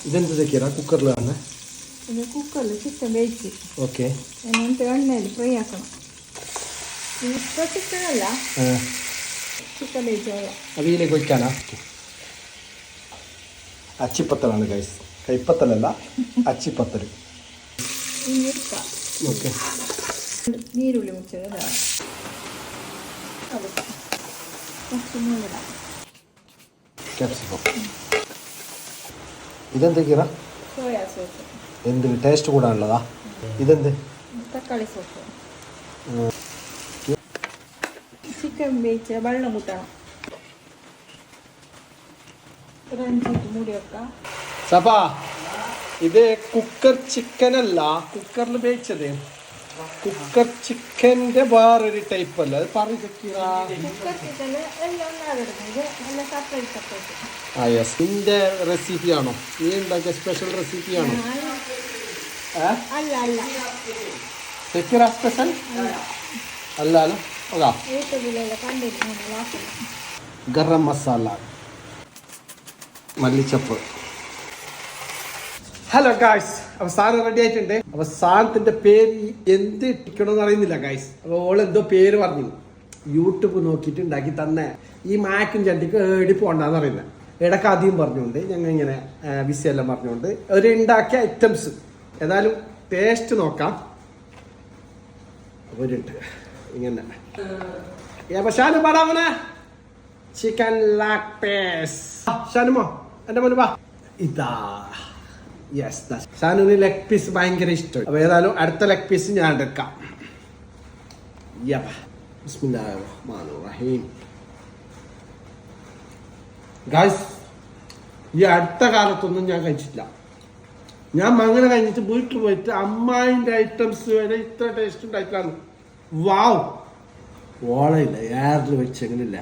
ഇതെന്തൊക്കെയാ കുക്കറിലാണ്? ഇത് കുക്കറിൽ ചിക്കൻ വേവിച്ച് ഓക്കെ. എന്നിട്ട് എണ്ണയിൽ ഫ്രൈ ആക്കണം. ഇപ്പൊ ചിക്കനല്ല, ചിക്കൻ വേവിച്ചോളാം. അവിയിലേക്ക് വയ്ക്കാനാ? അച്ചിപ്പത്തലാണ് ഗൈസ്, കൈപ്പത്തലല്ല, അച്ചിപ്പത്തൽ. ഓക്കെ. നീരുള്ളി മുറിച്ചത് ക്യാപ്സിക്കം. ഇതെന്തൊക്കെയാ? Soya sauce. എന്ത് ടേസ്റ്റ് കൂടാനുള്ളതാ? ഇതെന്ത്? തക്കാളി സോസ്. ചിക്കൻ വേവിച്ച വെള്ളം കൂട്ടണം. മൂടി വെക്കാം. സഫാ, ഇത് കുക്കർ ചിക്കൻ അല്ല, കുക്കറിൽ വേവിച്ചത്. കുക്കർ ചിക്കൻ്റെ വേറൊരു ടൈപ്പ് അല്ല, അത് നിന്റെ റെസിപ്പിയാണോ? നീ ഉണ്ടാക്കിയ സ്പെഷ്യൽ റെസിപ്പിയാണോ? സ്പെഷ്യൽ അല്ലാലോ. അതാ ഗരം മസാല, മല്ലിച്ചപ്പ്. ഹലോ ഗായ്സ്, അപ്പോൾ സാധനം റെഡി ആയിട്ടുണ്ട്. അപ്പോൾ സാധനത്തിൻ്റെ പേര് എന്ത് ഇട്ടിക്കണമെന്ന് അറിയുന്നില്ല ഗായ്സ്. അപ്പോൾ ഓളെന്തോ പേര് പറഞ്ഞു, യൂട്യൂബ് നോക്കിയിട്ട് ഉണ്ടാക്കി തന്നെ. ഈ മാക്കും ചട്ടിക്ക് ഏടി പോകണ്ടെന്ന് പറയുന്നത് ഇടയ്ക്ക് ആദ്യം പറഞ്ഞുകൊണ്ട് ഞങ്ങൾ ഇങ്ങനെ വിസയെല്ലാം പറഞ്ഞുകൊണ്ട് ഒരു ഉണ്ടാക്കിയ ഐറ്റംസ്. ഏതായാലും ടേസ്റ്റ് നോക്കാം. ഒരിട്ട് ഇങ്ങനെ ഷാനു പാടാവണേ. Chicken leg piece. ഷാനുമോ എൻ്റെ മോന് വാ. ഇതാ യെസ്, ഷാനുവിന് ലെഗ് പീസ് ഭയങ്കര ഇഷ്ടം. അപ്പോൾ ഏതായാലും അടുത്ത ലെഗ് പീസ് ഞാൻ എടുക്കാം. ബിസ്മില്ലാഹിർറഹ്മാനിർറഹീം. ഗായ്സ്, ഈ അടുത്ത കാലത്തൊന്നും ഞാൻ കഴിച്ചിട്ടില്ല. ഞാൻ മങ്ങനെ കഴിഞ്ഞിട്ട് വീട്ടിൽ പോയിട്ട് അമ്മായിൻ്റെ ഐറ്റംസ് വരെ ഇത്ര ടേസ്റ്റ് ഉണ്ടായിട്ടാണ്. വാവ്, ഓളയില്ല എയറിൽ വെച്ച് എങ്ങനെയില്ല,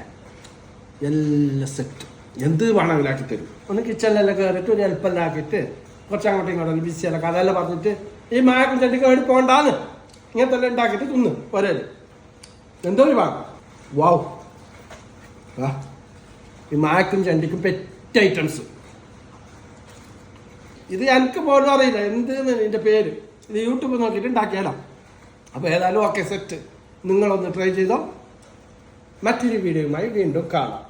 എല്ലാം സെറ്റ്. എന്ത് വേണമെങ്കിലും ആക്കി തരും. ഒന്ന് കിച്ചണിലെല്ലാം കയറിയിട്ട് ഒരു ഹെൽപ്പെല്ലാം ആക്കിയിട്ട് കുറച്ച് അങ്ങോട്ടും ഇങ്ങോട്ടും ബിസിയല്ല അതെല്ലാം പറഞ്ഞിട്ട് ഈ മാക്കും ചെടിക്ക് വേണ്ടി പോകണ്ടാന്ന് ഇങ്ങനത്തെ എല്ലാം ഉണ്ടാക്കിയിട്ട് തിന്ന് ഒരേ എന്തോ ഒരു ഭാഗം. വാവ്, ഈ മാക്കും ചെണ്ടിക്കും പെറ്റ ഐറ്റംസ്. ഇത് എനിക്ക് പോലും അറിയില്ല എന്തെന്ന് ഇതിൻ്റെ പേര്. ഇത് യൂട്യൂബ് നോക്കിയിട്ട് ഉണ്ടാക്കിയാലോ. അപ്പോൾ ഏതായാലും ഓക്കെ, സെറ്റ്. നിങ്ങളൊന്ന് ട്രൈ ചെയ്തോ. മറ്റൊരു വീഡിയോയുമായി വീണ്ടും കാണാം.